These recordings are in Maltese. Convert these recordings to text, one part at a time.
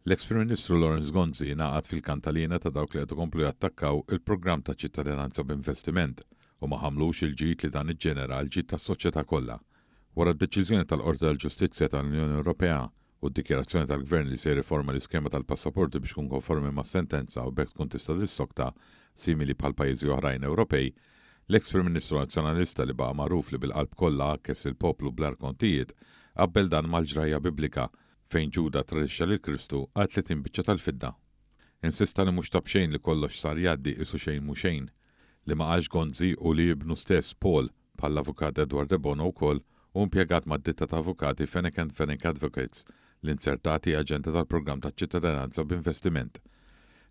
L-eks Prim Ministru Lawrence Gonzi ingħaqad fil-kantalina ta' dawk li qed ikomplu jattakkaw il-programm ta' ċittadinanza b'investiment u ma ħamlux il-ġid li dan iġġenera l-ġid tas-soċjetà kollha. Wara d-deċiżjoni tal-Qorti tal-Ġustizzja tal-Unjoni Ewropea u d-dikjarazzjoni tal-Gvern li se jirriforma l-iskema tal-passaporti biex tkun konformi mas-sentenza u bekk tkun tista' tissokta simili bħal pajjiżi oħrajn Ewropej, l-eks Prim Ministru Nazzjonalista li baqa' magħruf li bil-qalb kollha ħakkes il-poplu bl kontijiet qabbel dan mal-ġrajja Biblika fejn Ġuda tradixxa lil Kristu għal 30 biċċa tal-fidda. Insista li mhux tabxejn li kollox sar jgħaddi isu xejn mhu xejn, li ma qalx Gonzi u li Ibnu stess Paul bħall-avukat Edward wkoll u impjegat mad-ditta ta' avukati Fenwick & Fenwick Advocates li insertati aġenta tal-programm ta' ċittadinanza b'investiment.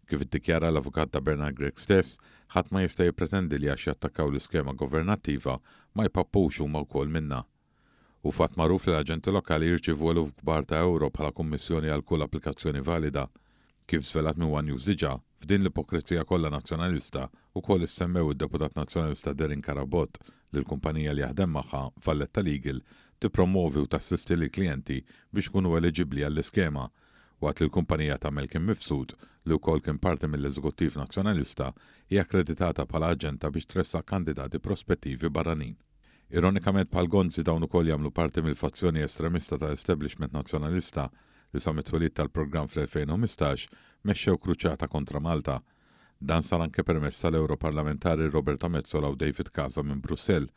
Kif iddikjara l-avukat ta' Bernard Gregg stess, ħadd ma jista' jippretendi li għax jattakkaw l-iskema governattiva ma jpappux huma wkoll minnha. U fatt magħruf li l-aġenti lokali jirċievu eluf kbar ta' euro bħala kummissjoni għal kull applikazzjoni valida. Kif żvelat minn One News diġà, f'din l-ipokrizija kollha nazzjonalista wkoll issemmew id-deputat nazzjonalista Derin Karabot li l-kumpanija li jaħdem magħha fallet Tal-Iip tippromovi u tassisti lill klijenti biex kunu eliġibbli għall-iskema, waqt li l-kumpanija tagħmel kien mifsud li wkoll kien parti mill-Eżekuttiv Nazzjonalista hija akkreditata bħala aġenta biex tressaq kandidati prospettivi barranin. Ironikament bħal Gonzi dawn ukoll jagħmlu parti mill-fazzjoni estremista tal-establishment nazzjonalista li sa mit-twelid tal-programm fl-2015 mexxew kruċjata kontra Malta. Dan sar anke permezz tal-Europarlamentari Roberta Mezzola u David Casa minn Brussell.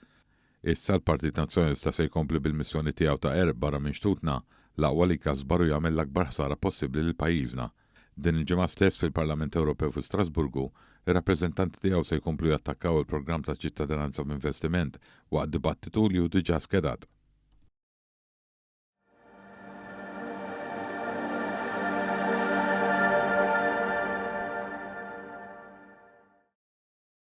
Issa l-Partit Nazzjonalista se jkompli bil-missjoni tiegħu ta' barra minn xtutna l-aqwa li kasbaru jagħmel l-akbar ħsara possibbli lil pajjiżna. Din il-ġimgħa stess fil-Parlament Ewropew fi Strasburgu, ir-rappreżentanti tiegħu se jkomplu jattakkaw il-programm ta' ċittadinanza b'investiment waqt dibattitu li hu diġà skedat.